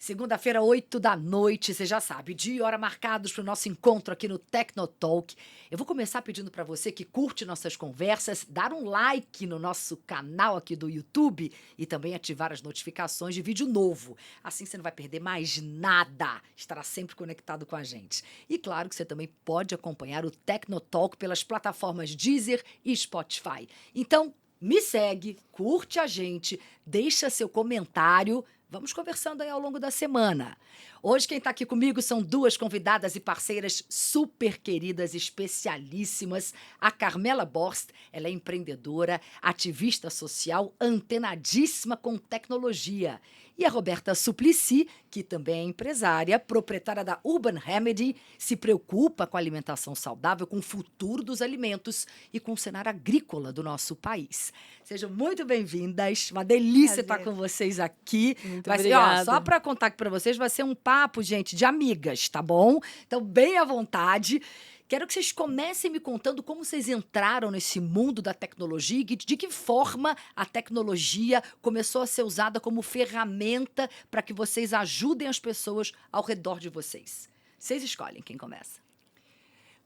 Segunda-feira, 8 da noite, você já sabe, dia e hora marcados para o nosso encontro aqui no Tecnotalk. Eu vou começar pedindo para você que curte nossas conversas, dar um like no nosso canal aqui do YouTube e também ativar as notificações de vídeo novo. Assim você não vai perder mais nada, estará sempre conectado com a gente. E claro que você também pode acompanhar o Tecnotalk pelas plataformas Deezer e Spotify. Então, me segue, curte a gente, deixa seu comentário. Vamos conversando aí ao longo da semana. Hoje quem está aqui comigo são duas convidadas e parceiras super queridas, especialíssimas. A Carmela Borst, ela é empreendedora, ativista social, antenadíssima com tecnologia. E a Roberta Suplicy, que também é empresária, proprietária da Urban Remedy, se preocupa com a alimentação saudável, com o futuro dos alimentos e com o cenário agrícola do nosso país. Sejam muito bem-vindas. Uma delícia estar com vocês aqui. Muito Vai ser, obrigada. só para contar aqui para vocês, vai ser um papo, gente, de amigas, tá bom? Então, bem à vontade. Quero que vocês comecem me contando como vocês entraram nesse mundo da tecnologia e de que forma a tecnologia começou a ser usada como ferramenta para que vocês ajudem as pessoas ao redor de vocês. Vocês escolhem quem começa.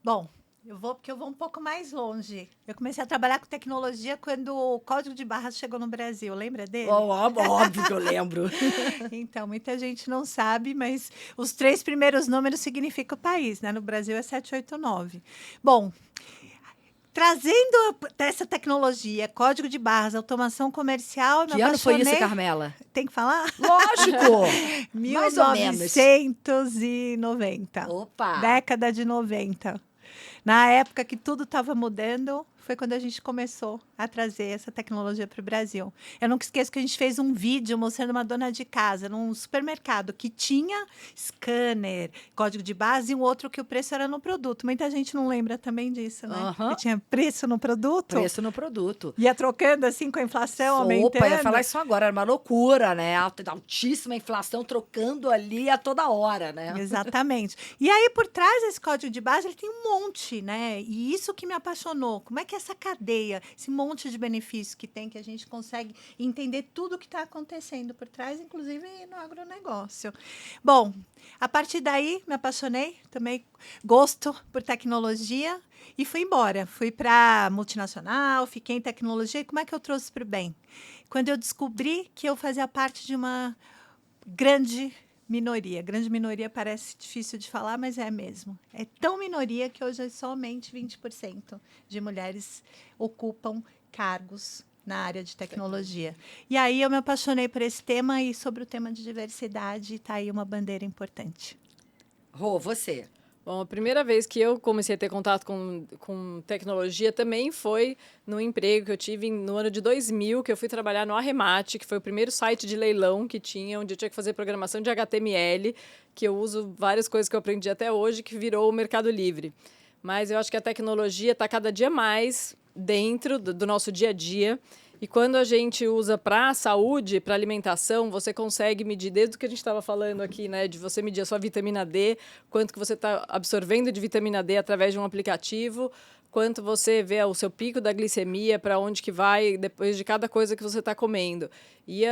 Bom, eu vou um pouco mais longe. Eu comecei a trabalhar com tecnologia quando o código de barras chegou no Brasil. Lembra dele? Óbvio que eu lembro. Então, muita gente não sabe, mas os 3 primeiros números significam o país, né? No Brasil é 789. Bom, trazendo essa tecnologia, código de barras, automação comercial, Que ano foi isso, Carmela? Tem que falar? Lógico! Mais ou menos. 1990. Opa! Década de 90. Na época que tudo estava mudando, foi quando a gente começou a trazer essa tecnologia para o Brasil. Eu nunca esqueço que a gente fez um vídeo mostrando uma dona de casa num supermercado que tinha scanner, código de base e um outro que o preço era no produto. Muita gente não lembra também disso, né? Que tinha preço no produto. Preço no produto. Ia trocando assim com a inflação, aumentando. Opa, ia falar isso agora, era uma loucura, né? Altíssima inflação trocando ali a toda hora, né? Exatamente. E aí, por trás desse código de base, ele tem um monte, né? E isso que me apaixonou. Como é que essa cadeia, esse monte de benefícios que tem, que a gente consegue entender tudo o que está acontecendo por trás, inclusive no agronegócio. Bom, a partir daí, me apaixonei, também gosto por tecnologia e fui embora. Fui para multinacional, fiquei em tecnologia. E como é que eu trouxe para o bem? Quando eu descobri que eu fazia parte de uma grande minoria. Grande minoria parece difícil de falar, mas é mesmo. É tão minoria que hoje somente 20% de mulheres ocupam cargos na área de tecnologia. E aí eu me apaixonei por esse tema e sobre o tema de diversidade está aí uma bandeira importante. Rô, você? Bom, a primeira vez que eu comecei a ter contato com tecnologia também foi no emprego que eu tive no ano de 2000, que eu fui trabalhar no Arremate, que foi o primeiro site de leilão que tinha, onde eu tinha que fazer programação de HTML, que eu uso várias coisas que eu aprendi até hoje, que virou o Mercado Livre. Mas eu acho que a tecnologia está cada dia mais dentro do nosso dia a dia. E quando a gente usa para a saúde, para alimentação, você consegue medir, desde o que a gente estava falando aqui, né, de você medir a sua vitamina D, quanto que você está absorvendo de vitamina D através de um aplicativo, quanto você vê o seu pico da glicemia, para onde que vai depois de cada coisa que você está comendo. E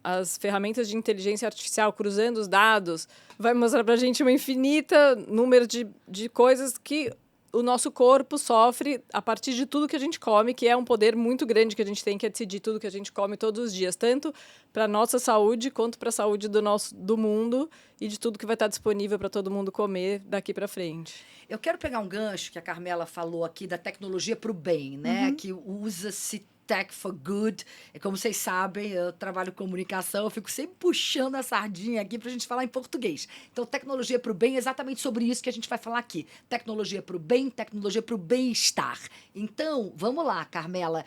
as ferramentas de inteligência artificial, cruzando os dados, vai mostrar para a gente uma infinita número de coisas que o nosso corpo sofre a partir de tudo que a gente come, que é um poder muito grande que a gente tem, que é decidir tudo que a gente come todos os dias, tanto para a nossa saúde quanto para a saúde do mundo e de tudo que vai estar disponível para todo mundo comer daqui para frente. Eu quero pegar um gancho que a Carmela falou aqui da tecnologia para o bem, né? Que usa-se Tech for Good. Como vocês sabem, eu trabalho com comunicação, eu fico sempre puxando a sardinha aqui para a gente falar em português. Então, tecnologia para o bem é exatamente sobre isso que a gente vai falar aqui. Tecnologia para o bem, tecnologia para o bem-estar. Então, vamos lá, Carmela.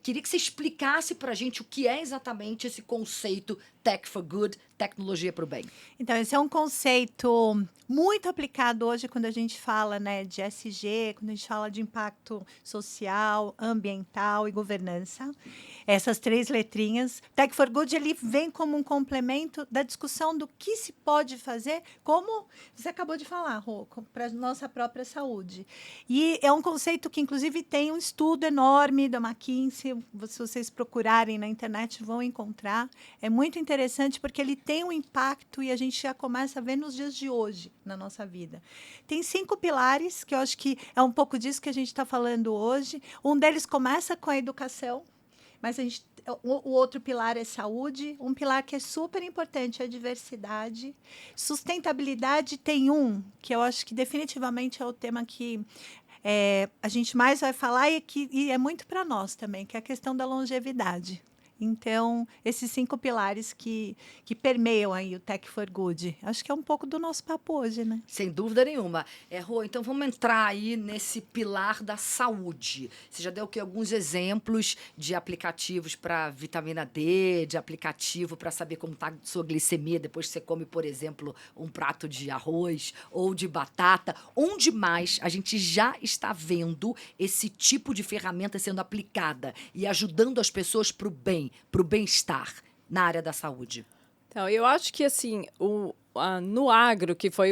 Queria que você explicasse para a gente o que é exatamente esse conceito Tech for Good, tecnologia para o bem. Então, esse é um conceito muito aplicado hoje quando a gente fala, né, de ESG, quando a gente fala de impacto social, ambiental e governança. segurança. Essas 3 letrinhas. Tech for Good, ele vem como um complemento da discussão do que se pode fazer, como você acabou de falar, Rô, para a nossa própria saúde. E é um conceito que, inclusive, tem um estudo enorme da McKinsey. Se vocês procurarem na internet, vão encontrar. É muito interessante porque ele tem um impacto e a gente já começa a ver nos dias de hoje, na nossa vida. Tem 5 pilares, que eu acho que é um pouco disso que a gente está falando hoje. Um deles começa com a educação, mas o outro pilar é saúde. Um pilar que é super importante é a diversidade. Sustentabilidade tem que eu acho que definitivamente é o tema que a gente mais vai falar e é muito para nós também, que é a questão da longevidade. Então, esses 5 pilares que permeiam aí o Tech for Good. Acho que é um pouco do nosso papo hoje, né? Sem dúvida nenhuma. Rô, então vamos entrar aí nesse pilar da saúde. Você já deu aqui alguns exemplos de aplicativos para vitamina D, de aplicativo para saber como está a sua glicemia depois que você come, por exemplo, um prato de arroz ou de batata. Onde mais a gente já está vendo esse tipo de ferramenta sendo aplicada e ajudando as pessoas para o bem, para o bem-estar na área da saúde? Então, eu acho que, assim, no agro, que foi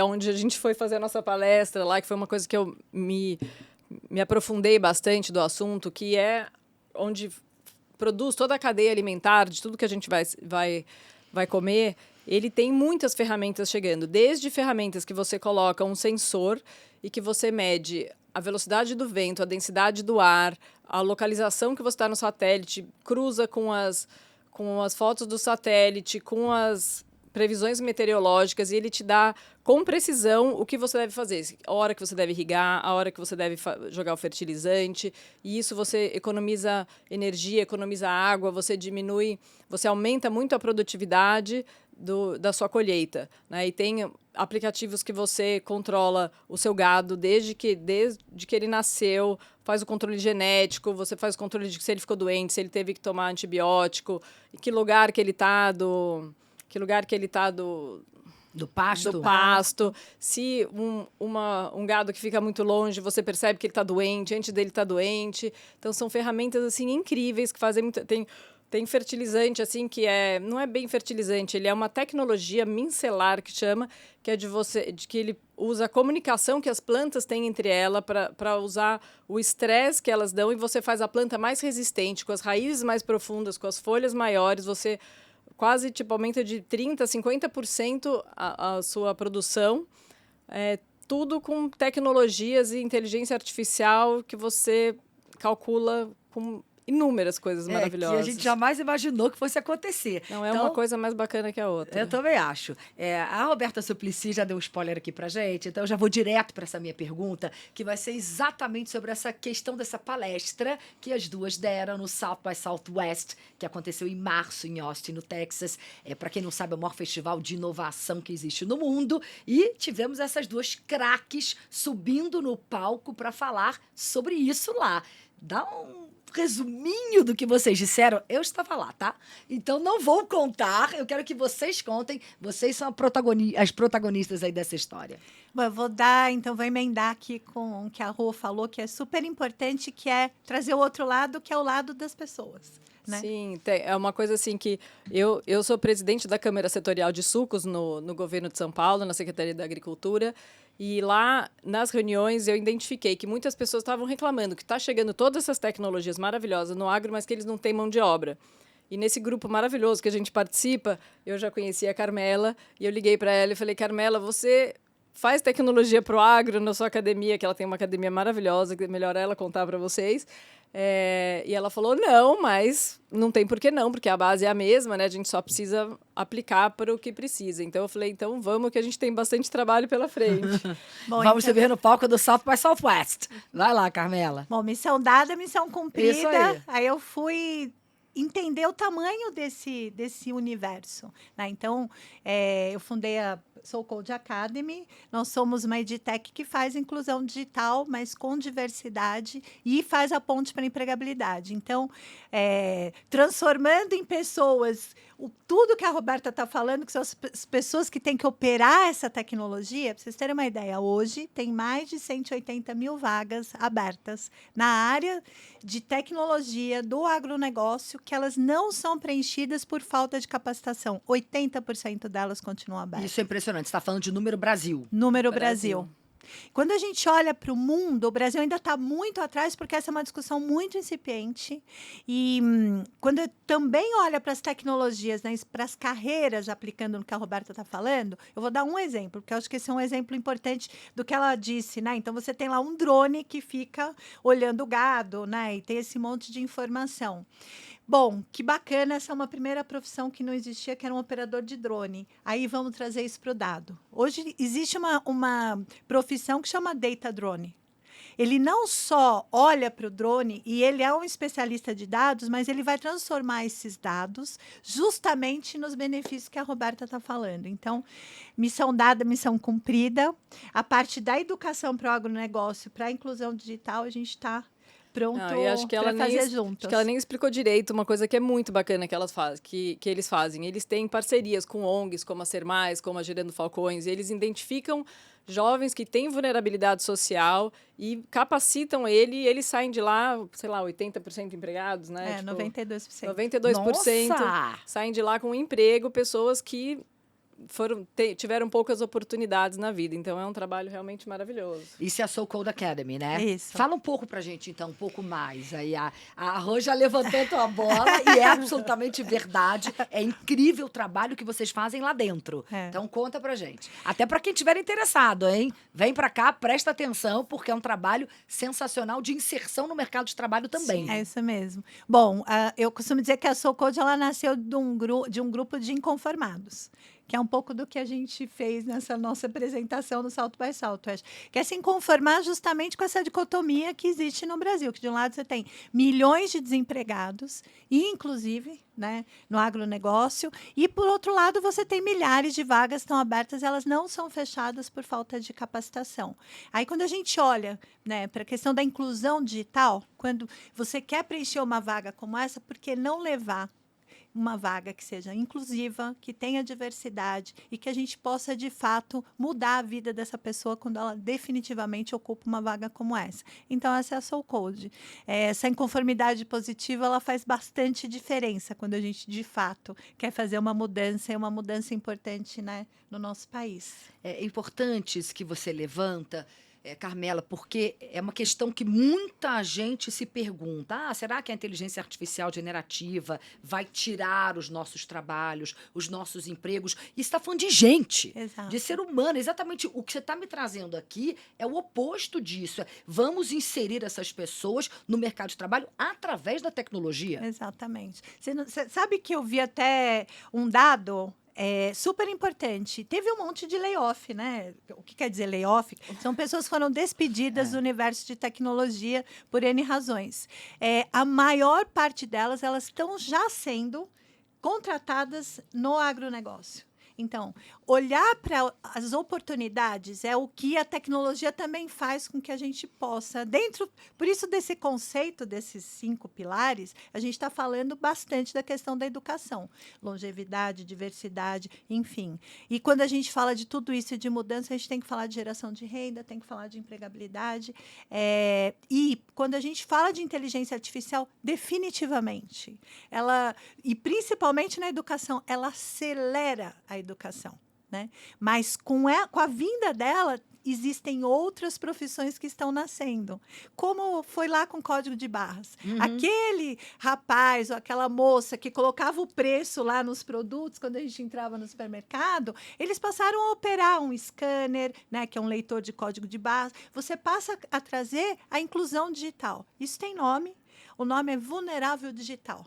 onde a gente foi fazer a nossa palestra lá, que foi uma coisa que eu me aprofundei bastante do assunto, que é onde produz toda a cadeia alimentar, de tudo que a gente vai comer, ele tem muitas ferramentas chegando, desde ferramentas que você coloca um sensor e que você mede a velocidade do vento, a densidade do ar, a localização que você está no satélite, cruza com as fotos do satélite, com as previsões meteorológicas, e ele te dá com precisão o que você deve fazer, a hora que você deve irrigar, a hora que você deve jogar o fertilizante, e isso você economiza energia, economiza água, você aumenta muito a produtividade da sua colheita, né? E tem aplicativos que você controla o seu gado desde que ele nasceu, faz o controle genético, você faz o controle de se ele ficou doente, se ele teve que tomar antibiótico, em que lugar que ele está Do pasto? Do pasto. Se um gado que fica muito longe, você percebe que ele está doente, antes dele estar doente. Então, são ferramentas assim incríveis que fazem muito... Tem fertilizante, assim, não é bem fertilizante, ele é uma tecnologia micelar, que chama, que é de que ele usa a comunicação que as plantas têm entre elas para usar o estresse que elas dão, e você faz a planta mais resistente, com as raízes mais profundas, com as folhas maiores, você quase aumenta de 30% a 50% a sua produção, tudo com tecnologias e inteligência artificial que você calcula com inúmeras coisas maravilhosas. Que a gente jamais imaginou que fosse acontecer. Não é uma coisa mais bacana que a outra. Eu também acho. A Roberta Suplicy já deu um spoiler aqui pra gente, então eu já vou direto para essa minha pergunta, que vai ser exatamente sobre essa questão dessa palestra que as duas deram no South by Southwest, que aconteceu em março em Austin, no Texas. Para quem não sabe, é o maior festival de inovação que existe no mundo. E tivemos essas duas craques subindo no palco para falar sobre isso lá. Dá um resuminho do que vocês disseram. Eu estava lá, tá? Então não vou contar, eu quero que vocês contem. Vocês são as protagonistas aí dessa história. Bom, eu vou emendar aqui com o que a Rô falou, que é super importante, que é trazer o outro lado, que é o lado das pessoas. Né? Sim, é uma coisa assim que eu sou presidente da Câmara Setorial de Sucos no governo de São Paulo, na Secretaria da Agricultura, e lá nas reuniões eu identifiquei que muitas pessoas estavam reclamando que está chegando todas essas tecnologias maravilhosas no agro, mas que eles não têm mão de obra. E nesse grupo maravilhoso que a gente participa, eu já conheci a Carmela, e eu liguei para ela e falei: Carmela, você faz tecnologia para o agro na sua academia, que ela tem uma academia maravilhosa, que é melhor ela contar para vocês. E ela falou: não, mas não tem por que não, porque a base é a mesma, né? A gente só precisa aplicar para o que precisa. Então eu falei: então vamos, que a gente tem bastante trabalho pela frente. Bom, vamos te ver no palco do South by Southwest. Vai lá, Carmela. Bom, missão dada, missão cumprida. Isso aí. Aí eu fui entender o tamanho desse universo, né? Então, eu fundei a Soul Code Academy. Nós somos uma edtech que faz inclusão digital, mas com diversidade, e faz a ponte para a empregabilidade. Então, transformando em pessoas tudo que a Roberta está falando, que são as pessoas que têm que operar essa tecnologia, para vocês terem uma ideia, hoje tem mais de 180 mil vagas abertas na área de tecnologia do agronegócio, que elas não são preenchidas por falta de capacitação. 80% delas continuam abertas. Isso é impressionante. Você está falando de número Brasil. Número Brasil. Quando a gente olha para o mundo, o Brasil ainda está muito atrás, porque essa é uma discussão muito incipiente. E quando eu também olho para as tecnologias, né, para as carreiras, aplicando no que a Roberta está falando, eu vou dar um exemplo, porque eu acho que esse é um exemplo importante do que ela disse, né? Então, você tem lá um drone que fica olhando o gado, né? E tem esse monte de informação. Bom, que bacana, essa é uma primeira profissão que não existia, que era um operador de drone. Aí vamos trazer isso para o dado. Hoje existe uma profissão que chama data drone. Ele não só olha para o drone e ele é um especialista de dados, mas ele vai transformar esses dados justamente nos benefícios que a Roberta está falando. Então, missão dada, missão cumprida. A parte da educação para o agronegócio, para a inclusão digital, a gente está pronto para fazer juntos. Acho que ela nem explicou direito uma coisa que é muito bacana que eles fazem. Eles têm parcerias com ONGs, como a Ser Mais, como a Gerando Falcões, e eles identificam jovens que têm vulnerabilidade social e capacitam e eles saem de lá, sei lá, 80% empregados, né? 92%. 92% Nossa! saem de lá com um emprego, pessoas que tiveram poucas oportunidades na vida. Então, é um trabalho realmente maravilhoso. Isso é a Soul Code Academy, né? Isso. Fala um pouco pra gente, então, um pouco mais. Aí a Rô já levantou a bola e é absolutamente verdade. É incrível o trabalho que vocês fazem lá dentro. Então, conta pra gente. Até pra quem estiver interessado, hein? Vem pra cá, presta atenção, porque é um trabalho sensacional de inserção no mercado de trabalho também. Sim, é isso mesmo. Bom, eu costumo dizer que a Soul Code ela nasceu de um grupo de inconformados, que é um pouco do que a gente fez nessa nossa apresentação no Salto by Southwest, que é se conformar justamente com essa dicotomia que existe no Brasil, que de um lado você tem milhões de desempregados, e inclusive, né, no agronegócio, e por outro lado você tem milhares de vagas que estão abertas, elas não são fechadas por falta de capacitação. Aí quando a gente olha, né, para a questão da inclusão digital, quando você quer preencher uma vaga como essa, por que não levar uma vaga que seja inclusiva, que tenha diversidade e que a gente possa, de fato, mudar a vida dessa pessoa quando ela definitivamente ocupa uma vaga como essa. Então, essa é a Soul Code. Essa inconformidade positiva, ela faz bastante diferença quando a gente, de fato, quer fazer uma mudança, e uma mudança importante, né, no nosso país. É importante isso que você levanta, Carmela, porque é uma questão que muita gente se pergunta. Será que a inteligência artificial generativa vai tirar os nossos trabalhos, os nossos empregos? E está falando de gente, Exato. de ser humano. Exatamente o que você está me trazendo aqui é o oposto disso. Vamos inserir essas pessoas no mercado de trabalho através da tecnologia. Exatamente. Você sabe que eu vi até um dado super importante. Teve um monte de layoff, né? O que quer dizer layoff? São pessoas que foram despedidas do universo de tecnologia por N razões. A maior parte delas, elas estão já sendo contratadas no agronegócio. Então, olhar para as oportunidades é o que a tecnologia também faz com que a gente possa, por isso desse conceito desses 5 pilares, a gente está falando bastante da questão da educação, longevidade, diversidade, enfim. E quando a gente fala de tudo isso e de mudança, a gente tem que falar de geração de renda, tem que falar de empregabilidade. E quando a gente fala de inteligência artificial, definitivamente, e principalmente na educação, ela acelera a educação, né? Mas com a vinda dela, existem outras profissões que estão nascendo. Como foi lá com o código de barras. Aquele rapaz ou aquela moça que colocava o preço lá nos produtos, quando a gente entrava no supermercado, eles passaram a operar um scanner, né, que é um leitor de código de barras. Você passa a trazer a inclusão digital. Isso tem nome. O nome é vulnerável digital.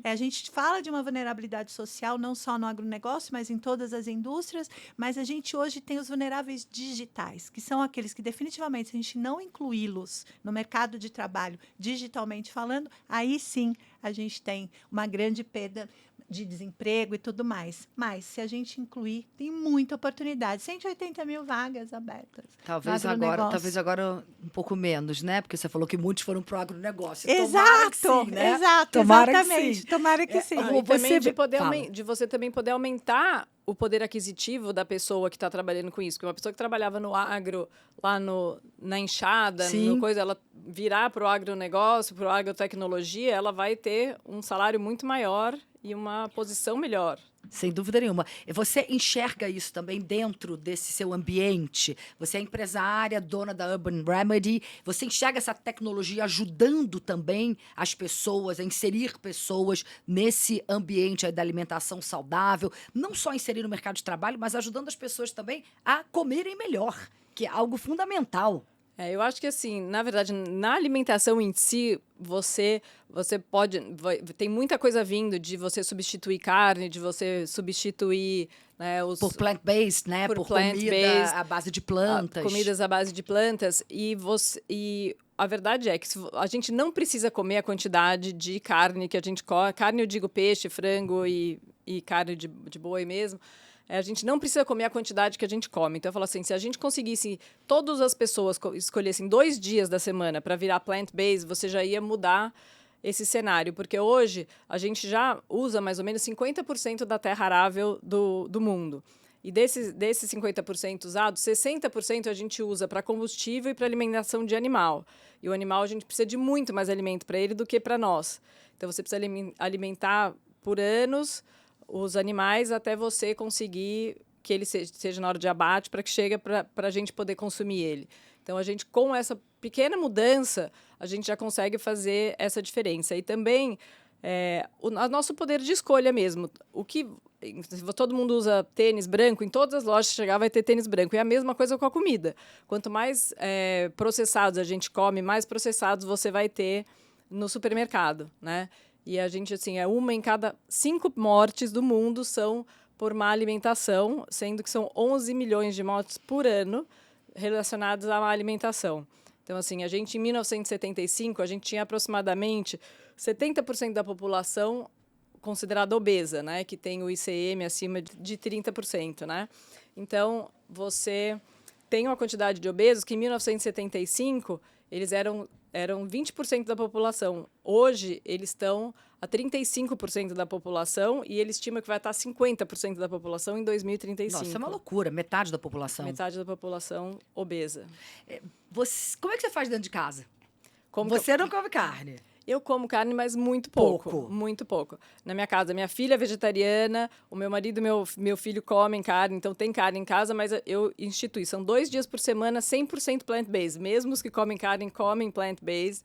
A gente fala de uma vulnerabilidade social, não só no agronegócio, mas em todas as indústrias, mas a gente hoje tem os vulneráveis digitais, que são aqueles que definitivamente, se a gente não incluí-los no mercado de trabalho, digitalmente falando, aí sim a gente tem uma grande perda de desemprego e tudo mais. Mas, se a gente incluir, tem muita oportunidade. 180 mil vagas abertas. Talvez agora um pouco menos, né? Porque você falou que muitos foram pro agronegócio. Tomara que sim, né? Tomara Exatamente. que sim. Tomara que sim. E também Fala. de você também poder aumentar o poder aquisitivo da pessoa que está trabalhando com isso. Porque uma pessoa que trabalhava no agro, lá na enxada, Sim. ela virar para o agronegócio, para a agrotecnologia, ela vai ter um salário muito maior e uma posição melhor. Sem dúvida nenhuma. Você enxerga isso também dentro desse seu ambiente? Você é empresária, dona da Urban Remedy. Você enxerga essa tecnologia ajudando também as pessoas, a inserir pessoas nesse ambiente aí da alimentação saudável? Não só inserir no mercado de trabalho, mas ajudando as pessoas também a comerem melhor, que é algo fundamental. Eu acho que, assim, na verdade, na alimentação em si, você tem muita coisa vindo de você substituir carne, de você substituir, né, Por plant-based, né? Por comida à base de plantas. Comidas à base de plantas. E a verdade é que a gente não precisa comer a quantidade de carne que a gente come. Carne, eu digo peixe, frango e carne de boi mesmo. A gente não precisa comer a quantidade que a gente come. Então, eu falo assim, se a gente conseguisse, todas as pessoas escolhessem 2 dias da semana para virar plant-based, você já ia mudar esse cenário. Porque hoje, a gente já usa mais ou menos 50% da terra arável do mundo. E desses 50% usados, 60% a gente usa para combustível e para alimentação de animal. E o animal, a gente precisa de muito mais alimento para ele do que para nós. Então, você precisa alimentar por anos os animais até você conseguir que ele seja na hora de abate para que chegue para a gente poder consumir ele. Então, a gente, com essa pequena mudança, a gente já consegue fazer essa diferença. E também o nosso poder de escolha mesmo. Se todo mundo usa tênis branco, em todas as lojas que chegar vai ter tênis branco. E é a mesma coisa com a comida. Quanto mais processados a gente come, mais processados você vai ter no supermercado, né? E a gente, assim, 1 em cada 5 mortes do mundo são por má alimentação, sendo que são 11 milhões de mortes por ano relacionadas à má alimentação. Então, assim, a gente, em 1975, a gente tinha aproximadamente 70% da população considerada obesa, né? Que tem o ICM acima de 30%, né? Então, você tem uma quantidade de obesos que, em 1975, eles eram 20% da população. Hoje, eles estão a 35% da população e ele estima que vai estar a 50% da população em 2035. Nossa, isso é uma loucura. Metade da população. Metade da população obesa. Como é que você faz dentro de casa? Como você não come carne. Eu como carne, mas muito pouco. Pouco. Muito pouco. Na minha casa, minha filha é vegetariana, o meu marido e meu filho comem carne, então tem carne em casa, mas eu instituí. São 2 dias por semana, 100% plant-based. Mesmo os que comem carne, comem plant-based.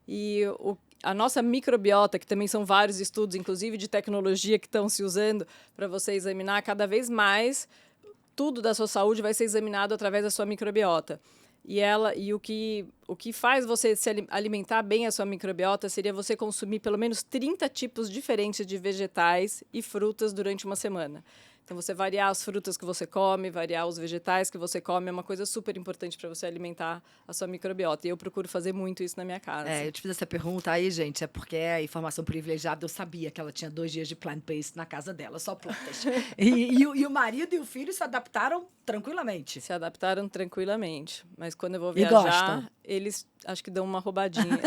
E a nossa microbiota, que também são vários estudos, inclusive de tecnologia, que estão se usando para você examinar cada vez mais, tudo da sua saúde vai ser examinado através da sua microbiota. E o que faz você se alimentar bem a sua microbiota seria você consumir pelo menos 30 tipos diferentes de vegetais e frutas durante uma semana. Então, você variar as frutas que você come, variar os vegetais que você come, é uma coisa super importante para você alimentar a sua microbiota. E eu procuro fazer muito isso na minha casa. Eu te fiz essa pergunta aí, gente, é porque é informação privilegiada. Eu sabia que ela tinha 2 dias de plant-based na casa dela, só plantas. e o marido e o filho se adaptaram tranquilamente. Se adaptaram tranquilamente. Mas quando eu vou E viajar, gostam? eles acho que dão uma roubadinha.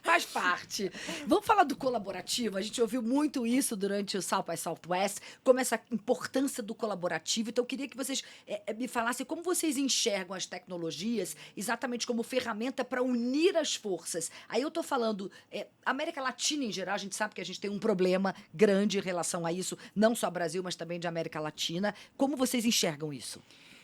Faz parte. Vamos falar do colaborativo? A gente ouviu muito isso durante o South by Southwest, como essa importância do colaborativo. Então, eu queria que vocês me falassem como vocês enxergam as tecnologias exatamente como ferramenta para unir as forças. Aí eu estou falando, América Latina em geral, a gente sabe que a gente tem um problema grande em relação a isso, não só Brasil, mas também de América Latina. Como vocês enxergam isso?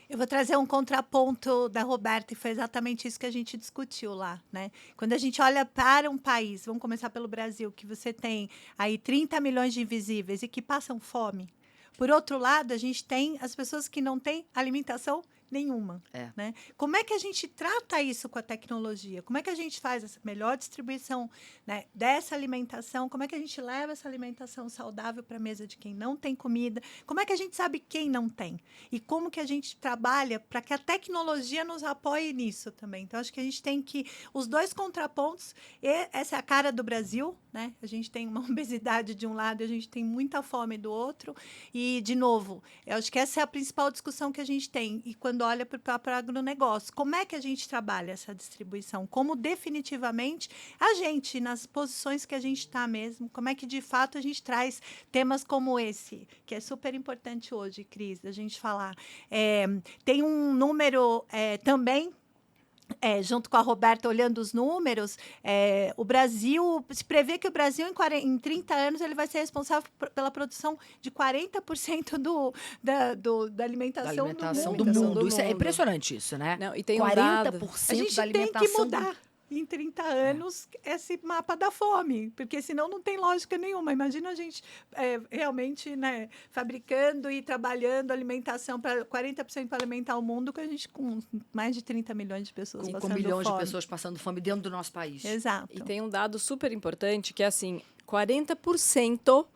Eu vou trazer um contraponto da Roberta, e foi exatamente isso que a gente discutiu lá, né? Quando a gente olha para um país, vamos começar pelo Brasil, que você tem aí 30 milhões de invisíveis e que passam fome. Por outro lado, a gente tem as pessoas que não têm alimentação nenhuma. É. Né? Como é que a gente trata isso com a tecnologia? Como é que a gente faz essa melhor distribuição, né, dessa alimentação? Como é que a gente leva essa alimentação saudável para a mesa de quem não tem comida? Como é que a gente sabe quem não tem? E como que a gente trabalha para que a tecnologia nos apoie nisso também? Então, acho que a gente tem que... Os dois contrapontos, essa é a cara do Brasil, né? A gente tem uma obesidade de um lado e a gente tem muita fome do outro. E, de novo, eu acho que essa é a principal discussão que a gente tem. E quando olha para o próprio agronegócio, como é que a gente trabalha essa distribuição? Como definitivamente a gente, nas posições que a gente está mesmo, como é que de fato a gente traz temas como esse, que é super importante hoje, Cris, da gente falar. Tem um número também. Junto com a Roberta, olhando os números, o Brasil, se prevê que o Brasil, em 30 anos, ele vai ser responsável pela produção de 40% da alimentação, do mundo. mundo. Isso é impressionante, isso, né? Não, e tem 40% A gente da tem alimentação que mudar em 30 anos esse mapa da fome, porque senão não tem lógica nenhuma. Imagina a gente realmente, né, fabricando e trabalhando alimentação para 40% para alimentar o mundo, com a gente com mais de 30 milhões de pessoas passando com milhões fome. de pessoas passando fome dentro do nosso país. Exato. E tem um dado super importante que é assim, 40%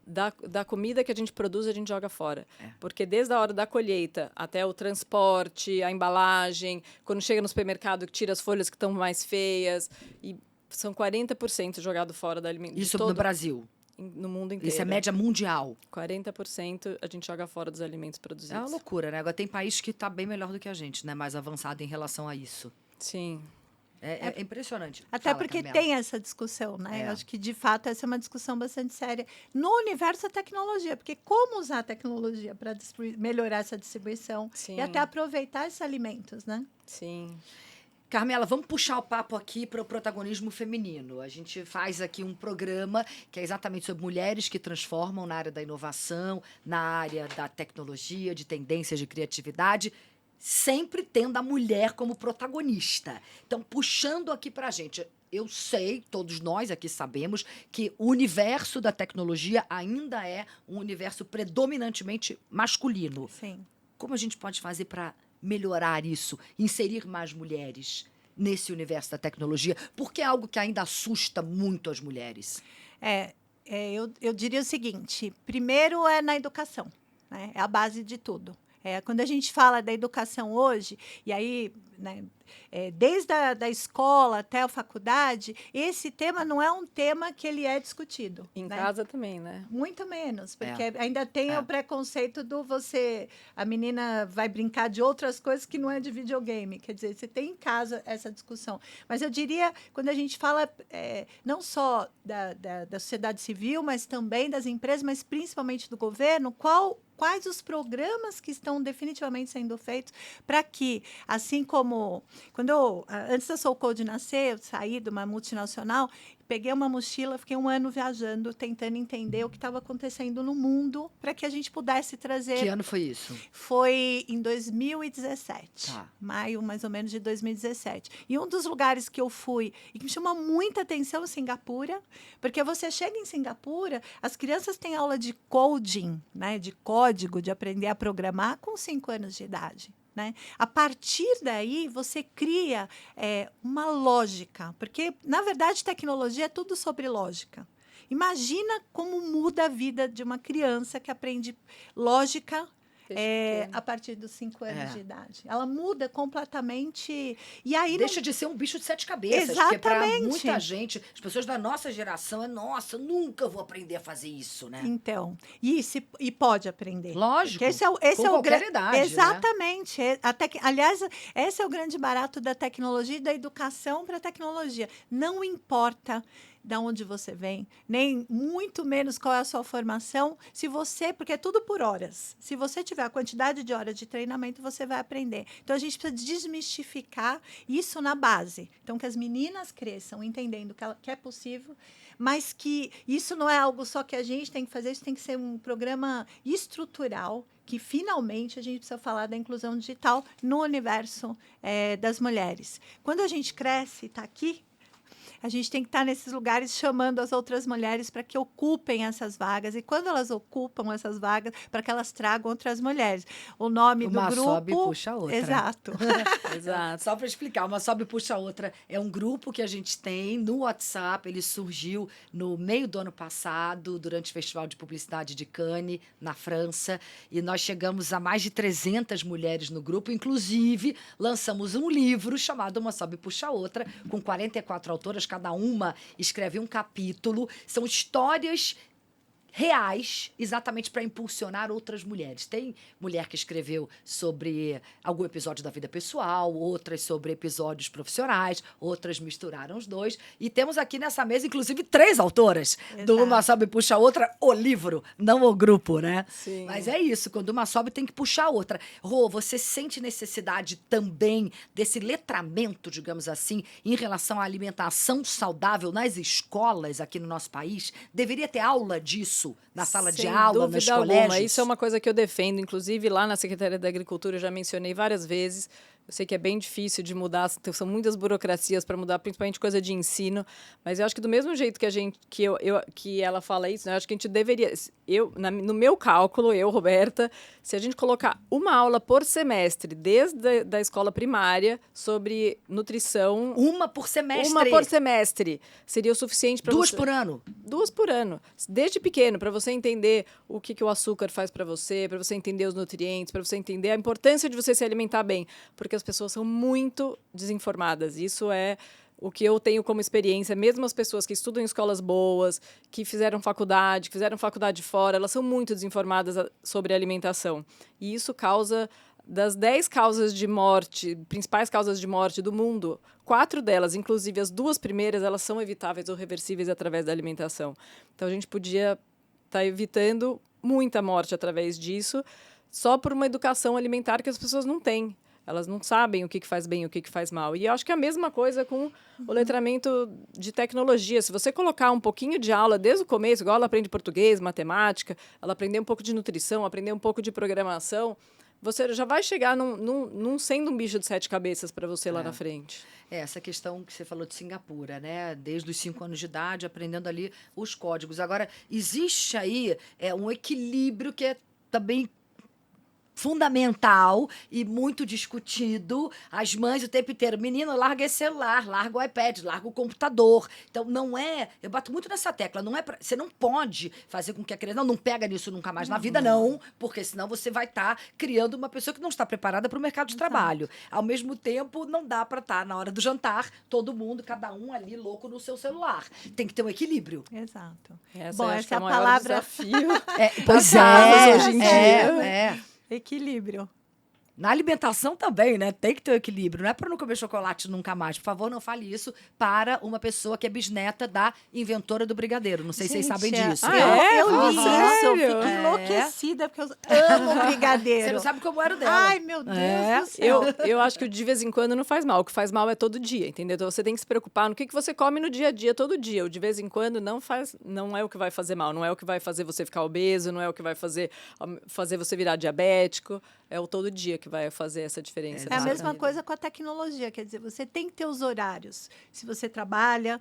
da comida que a gente produz, a gente joga fora. Porque desde a hora da colheita até o transporte, a embalagem, quando chega no supermercado, que tira as folhas que estão mais feias, e são 40% jogado fora da alimentação. Isso no Brasil. No mundo inteiro. Isso é média mundial. 40% a gente joga fora dos alimentos produzidos. É uma loucura, né? Agora tem país que está bem melhor do que a gente, né? Mais avançado em relação a isso. Sim. É impressionante. Até Fala, porque Carmela. tem essa discussão, né? Eu acho que, de fato, essa é uma discussão bastante séria no universo da tecnologia. Porque como usar a tecnologia para melhorar essa distribuição Sim. e até aproveitar esses alimentos, né? Sim. Carmela, vamos puxar o papo aqui para o protagonismo feminino. A gente faz aqui um programa que é exatamente sobre mulheres que transformam na área da inovação, na área da tecnologia, de tendências de criatividade, sempre tendo a mulher como protagonista. Então, puxando aqui para a gente, eu sei, todos nós aqui sabemos, que o universo da tecnologia ainda é um universo predominantemente masculino. Sim. Como a gente pode fazer para melhorar isso, inserir mais mulheres nesse universo da tecnologia? Porque é algo que ainda assusta muito as mulheres. Eu diria o seguinte: primeiro é na educação, né? É a base de tudo. Quando a gente fala da educação hoje, e aí, né, desde da escola até a faculdade, esse tema não é um tema que ele é discutido. Em né? casa também, né? Muito menos, porque ainda tem o preconceito a menina vai brincar de outras coisas que não é de videogame. Quer dizer, você tem em casa essa discussão. Mas eu diria, quando a gente fala não só da sociedade civil, mas também das empresas, mas principalmente do governo, quais os programas que estão definitivamente sendo feitos para que, assim como... Antes da Soul Code nascer, eu saí de uma multinacional, peguei uma mochila, fiquei 1 ano viajando, tentando entender o que estava acontecendo no mundo para que a gente pudesse trazer... Que ano foi isso? Foi em 2017, Tá. maio mais ou menos de 2017. E um dos lugares que eu fui e que me chamou muita atenção é Singapura, porque você chega em Singapura, as crianças têm aula de coding, né, de código, de aprender a programar com 5 anos de idade. Né? A partir daí, você cria uma lógica, porque, na verdade, tecnologia é tudo sobre lógica. Imagina como muda a vida de uma criança que aprende lógica a partir dos 5 anos de idade. Ela muda completamente. E aí deixa de ser um bicho de 7 cabeças. Exatamente. Porque para muita gente, as pessoas da nossa geração, nossa, nunca vou aprender a fazer isso, né? Então, e pode aprender. Lógico. Porque esse com é o qualquer idade, exatamente. Né? Aliás, esse é o grande barato da tecnologia e da educação para a tecnologia. Não importa de onde você vem, nem muito menos qual é a sua formação, porque é tudo por horas. Se você tiver a quantidade de horas de treinamento, você vai aprender. Então, a gente precisa desmistificar isso na base. Então, que as meninas cresçam entendendo que é possível, mas que isso não é algo só que a gente tem que fazer, isso tem que ser um programa estrutural, que finalmente a gente precisa falar da inclusão digital no universo das mulheres. Quando a gente cresce, está aqui, a gente tem que estar nesses lugares chamando as outras mulheres para que ocupem essas vagas. E quando elas ocupam essas vagas, para que elas tragam outras mulheres. O nome do Uma grupo... sobe e puxa a outra. Exato. Exato. Só para explicar, uma sobe e puxa a outra. É um grupo que a gente tem no WhatsApp. Ele surgiu no meio do ano passado, durante o Festival de Publicidade de Cannes, na França. E nós chegamos a mais de 300 mulheres no grupo. Inclusive, lançamos um livro chamado Uma Sobe e Puxa a Outra, com 44 autoras, cada uma escreve um capítulo. São histórias reais, exatamente para impulsionar outras mulheres. Tem mulher que escreveu sobre algum episódio da vida pessoal, outras sobre episódios profissionais, outras misturaram os dois. E temos aqui nessa mesa, inclusive, 3 autoras. Do Exato. Uma Sobe e Puxa a Outra, o livro, não o grupo, né? Sim. Mas é isso, quando uma sobe tem que puxar a outra. Rô, você sente necessidade também desse letramento, digamos assim, em relação à alimentação saudável nas escolas aqui no nosso país? Deveria ter aula disso na sala de Sem aula, nos dúvida alguma. colégios? Isso é uma coisa que eu defendo, inclusive lá na Secretaria da Agricultura, eu já mencionei várias vezes. Eu sei que é bem difícil de mudar, são muitas burocracias para mudar, principalmente coisa de ensino, mas eu acho que do mesmo jeito que ela fala isso, né, eu acho que a gente deveria, no meu cálculo, Roberta, se a gente colocar uma aula por semestre, desde da escola primária, sobre nutrição... Uma por semestre? Uma por semestre. Seria o suficiente para 2 por ano? 2 por ano. Desde pequeno, para você entender o que o açúcar faz para você entender os nutrientes, para você entender a importância de você se alimentar bem. Porque as pessoas são muito desinformadas. Isso é o que eu tenho como experiência. Mesmo as pessoas que estudam em escolas boas, que fizeram faculdade fora, elas são muito desinformadas sobre alimentação. E isso causa... Das 10 causas de morte, principais causas de morte do mundo, 4 delas, inclusive as 2 primeiras, elas são evitáveis ou reversíveis através da alimentação. Então, a gente podia estar evitando muita morte através disso, só por uma educação alimentar que as pessoas não têm. Elas não sabem o que faz bem e o que faz mal. E eu acho que é a mesma coisa com o letramento de tecnologia. Se você colocar um pouquinho de aula desde o começo, igual ela aprende português, matemática, ela aprender um pouco de nutrição, aprender um pouco de programação... Você já vai chegar num sendo um bicho de 7 cabeças para você lá na frente. Essa questão que você falou de Singapura, né? Desde os 5 anos de idade, aprendendo ali os códigos. Agora, existe aí um equilíbrio que é também fundamental e muito discutido. As mães o tempo inteiro, menino, larga esse celular, larga o iPad, larga o computador. Então, não é... Eu bato muito nessa tecla. Não é você não pode fazer com que a criança... Não pega nisso nunca mais na vida, não. Porque senão você vai estar criando uma pessoa que não está preparada para o mercado de trabalho. Ao mesmo tempo, não dá para estar na hora do jantar, todo mundo, cada um ali louco no seu celular. Tem que ter um equilíbrio. Exato. Essa Essa é a o maior palavra... desafio. Pois hoje em dia. Equilíbrio. Na alimentação também, né? Tem que ter um equilíbrio. Não é para não comer chocolate nunca mais. Por favor, não fale isso para uma pessoa que é bisneta da inventora do brigadeiro. Não sei se vocês sabem disso. Eu li isso, sério? fiquei enlouquecida, porque eu amo brigadeiro. Você não sabe como era o dela. Ai, meu Deus do céu. Eu acho que o de vez em quando não faz mal. O que faz mal é todo dia, entendeu? Então você tem que se preocupar no que você come no dia a dia, todo dia. O de vez em quando não é o que vai fazer mal. Não é o que vai fazer você ficar obeso, não é o que vai fazer você virar diabético. É o todo dia que vai fazer essa diferença. É a mesma coisa com a tecnologia, quer dizer, você tem que ter os horários. Se você trabalha,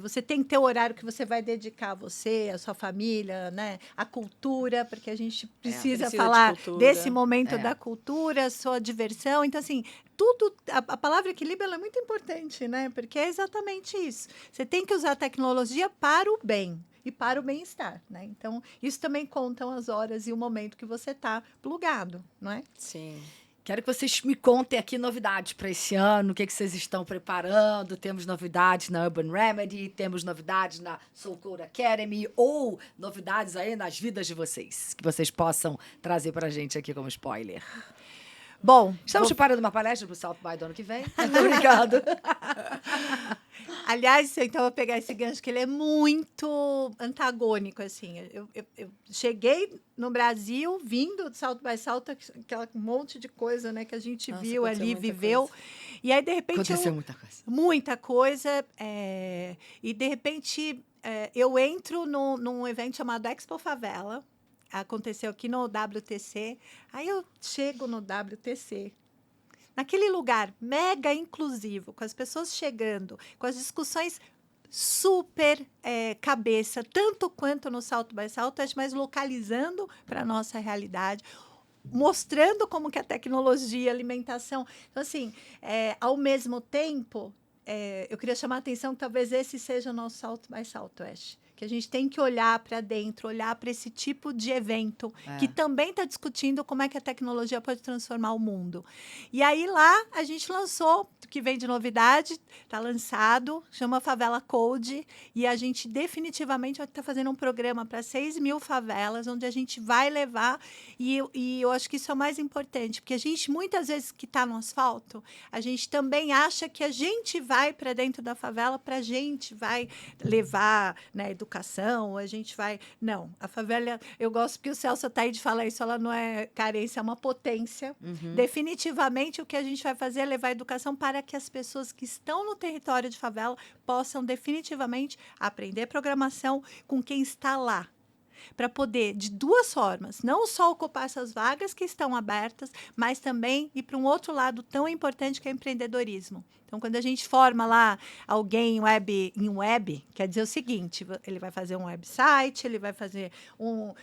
você tem que ter o horário que você vai dedicar a você, a sua família, né? A cultura, porque a gente precisa falar desse momento da cultura, sua diversão. Então, assim, tudo, a palavra equilíbrio ela é muito importante, né? Porque é exatamente isso. Você tem que usar a tecnologia para o bem e para o bem-estar, né? Então, isso também contam as horas e o momento que você está plugado, não é? Sim. Quero que vocês me contem aqui novidades para esse ano, o que vocês estão preparando. Temos novidades na Urban Remedy, temos novidades na Soul Code Academy ou novidades aí nas vidas de vocês, que vocês possam trazer para a gente aqui como spoiler. Bom, Estamos preparando uma palestra para o South by do ano que vem. Muito obrigada. Aliás, então eu vou pegar esse gancho, que ele é muito antagônico, assim. Eu cheguei no Brasil, vindo de Salto by Salto, aquela monte de coisa, né, que a gente viu ali, viveu. Coisa. E aí, de repente... Aconteceu muita coisa. Muita coisa. E, de repente, eu entro num evento chamado Expo Favela. Aconteceu aqui no WTC. Aí eu chego no WTC, naquele lugar mega inclusivo, com as pessoas chegando, com as discussões super cabeça, tanto quanto no Salto by Southwest, mas localizando para a nossa realidade, mostrando como que a tecnologia, a alimentação... Então, assim, ao mesmo tempo, eu queria chamar a atenção que talvez esse seja o nosso Salto by Southwest, que a gente tem que olhar para dentro, olhar para esse tipo de evento, que também está discutindo como é que a tecnologia pode transformar o mundo. E aí lá a gente lançou, o que vem de novidade, está lançado, chama Favela Code, e a gente definitivamente vai estar fazendo um programa para 6.000 favelas, onde a gente vai levar, e eu acho que isso é o mais importante, porque a gente, muitas vezes que está no asfalto, a gente também acha que a gente vai para dentro da favela, para a gente vai levar, né, educação, a gente vai... Não, a favela, eu gosto porque o Celso Ataíde fala isso, ela não é carência, é uma potência. Definitivamente, o que a gente vai fazer é levar a educação para que as pessoas que estão no território de favela possam definitivamente aprender programação com quem está lá. Para poder, de duas formas, não só ocupar essas vagas que estão abertas, mas também ir para um outro lado tão importante que é o empreendedorismo. Então, quando a gente forma lá alguém em web, quer dizer o seguinte, ele vai fazer um website, ele vai fazer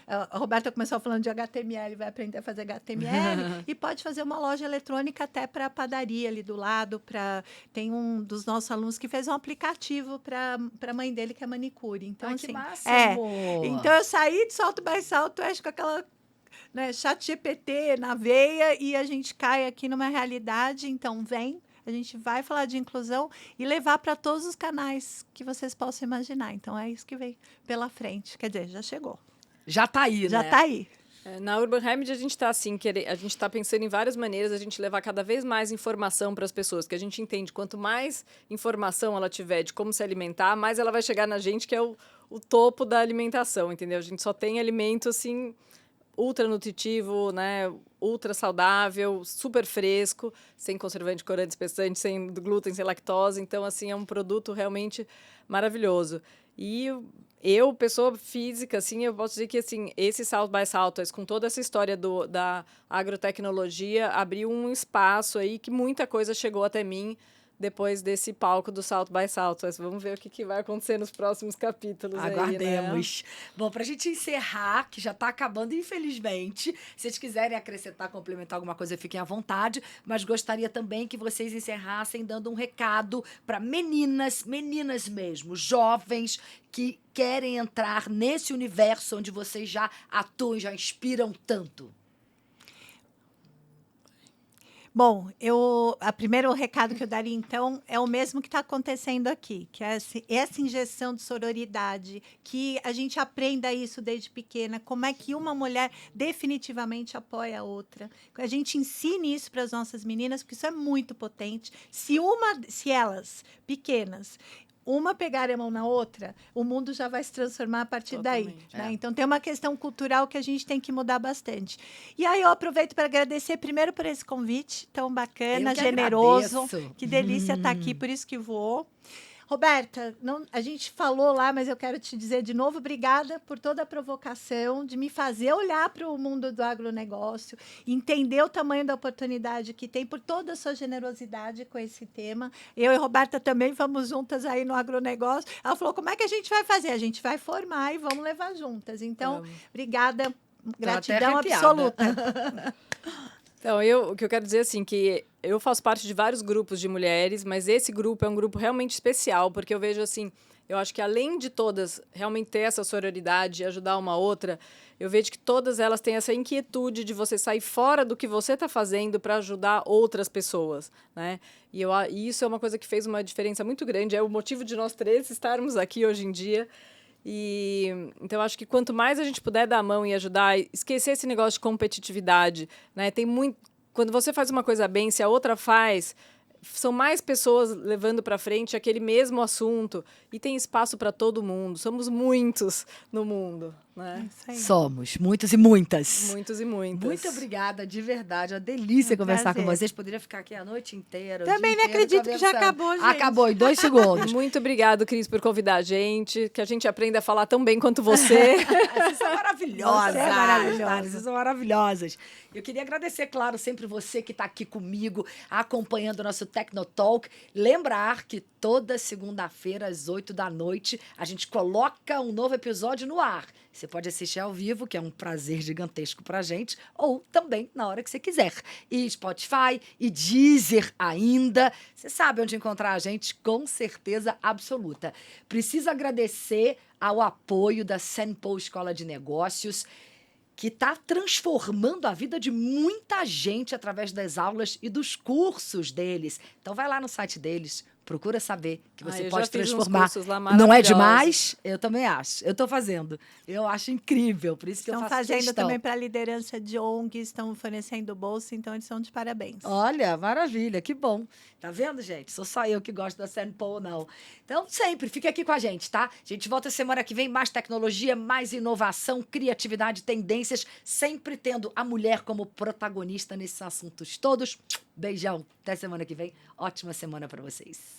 a Roberta começou falando de HTML, vai aprender a fazer HTML, e pode fazer uma loja eletrônica até para a padaria ali do lado. Tem um dos nossos alunos que fez um aplicativo para a mãe dele, que é manicure. Então, que assim, máximo! Então, eu saí de Salto by Southwest com aquela... né, chat GPT na veia, e a gente cai aqui numa realidade. Então, a gente vai falar de inclusão e levar para todos os canais que vocês possam imaginar. Então, é isso que vem pela frente. Quer dizer, já chegou. Já está aí, Já né? está aí. Na Urban Remedy, a gente está assim, a gente está pensando em várias maneiras a gente levar cada vez mais informação para as pessoas, que a gente entende quanto mais informação ela tiver de como se alimentar, mais ela vai chegar na gente, que é o topo da alimentação, entendeu? A gente só tem alimento assim ultra nutritivo, né? Ultra saudável, super fresco, sem conservante, corante, espessante, sem glúten, sem lactose. Então, assim, é um produto realmente maravilhoso. E eu, pessoa física, assim, eu posso dizer que assim, esse South by Southwest, com toda essa história da agrotecnologia, abriu um espaço aí que muita coisa chegou até mim depois desse palco do South by Southwest. Vamos ver o que vai acontecer nos próximos capítulos. Aguardemos. Aí, né? Bom, para a gente encerrar, que já está acabando, infelizmente, se vocês quiserem acrescentar, complementar alguma coisa, fiquem à vontade, mas gostaria também que vocês encerrassem dando um recado para meninas mesmo, jovens, que querem entrar nesse universo onde vocês já atuam, já inspiram tanto. Bom, o primeiro recado que eu daria, então, é o mesmo que está acontecendo aqui, que é essa injeção de sororidade, que a gente aprenda isso desde pequena, como é que uma mulher definitivamente apoia a outra. A gente ensine isso para as nossas meninas, porque isso é muito potente. Se elas, pequenas, uma pegar a mão na outra, o mundo já vai se transformar a partir daí. Né? Então, tem uma questão cultural que a gente tem que mudar bastante. E aí, eu aproveito para agradecer primeiro por esse convite tão bacana, generoso. Agradeço. Que delícia estar aqui, por isso que vou. Roberta, a gente falou lá, mas eu quero te dizer de novo, obrigada por toda a provocação, de me fazer olhar para o mundo do agronegócio, entender o tamanho da oportunidade que tem, por toda a sua generosidade com esse tema. Eu e a Roberta também vamos juntas aí no agronegócio. Ela falou, como é que a gente vai fazer? A gente vai formar e vamos levar juntas. Então, obrigada, gratidão absoluta. Então, o que eu quero dizer assim, que eu faço parte de vários grupos de mulheres, mas esse grupo é um grupo realmente especial, porque eu vejo assim, eu acho que além de todas realmente ter essa sororidade e ajudar uma outra, eu vejo que todas elas têm essa inquietude de você sair fora do que você está fazendo para ajudar outras pessoas, né? E isso é uma coisa que fez uma diferença muito grande, é o motivo de nós três estarmos aqui hoje em dia. Então, acho que quanto mais a gente puder dar a mão e ajudar, esquecer esse negócio de competitividade, né? Quando você faz uma coisa bem, se a outra faz, são mais pessoas levando para frente aquele mesmo assunto e tem espaço para todo mundo. Somos muitos no mundo. né? Isso aí. Somos muitos e muitas. Muitos e muitas. Muito obrigada, de verdade. Uma delícia É um conversar com prazer. vocês. Poderia ficar aqui a noite inteira. o Também dia não inteiro acredito que já conversando. acabou, gente. Acabou em 2 segundos. Muito obrigado, Cris, por convidar a gente, que a gente aprenda a falar tão bem quanto você. Vocês são maravilhosas. Você é maravilhosa. Vocês são maravilhosas. Eu queria agradecer, claro, sempre você que está aqui comigo, acompanhando o nosso Tecnotalk. Lembrar que toda segunda-feira, às 8 da noite, a gente coloca um novo episódio no ar. Você pode assistir ao vivo, que é um prazer gigantesco pra gente, ou também na hora que você quiser. E Spotify, e Deezer ainda. Você sabe onde encontrar a gente, com certeza absoluta. Preciso agradecer ao apoio da Senpo Escola de Negócios, que está transformando a vida de muita gente através das aulas e dos cursos deles. Então vai lá no site deles, procura saber que você Eu pode já fiz uns transformar. cursos lá Não é maravilhosos. demais? Eu também acho. Eu estou fazendo. Eu acho incrível, por isso que eu Estão faço fazendo questão. também para liderança de ONGs, estão fornecendo bolsa, então eles são de parabéns. Olha, maravilha, que bom. Tá vendo, gente? Sou só eu que gosto da Senpo, não. Então, sempre, fique aqui com a gente, tá? A gente volta semana que vem, mais tecnologia, mais inovação, criatividade, tendências, sempre tendo a mulher como protagonista nesses assuntos todos. Beijão, até semana que vem. Ótima semana para vocês.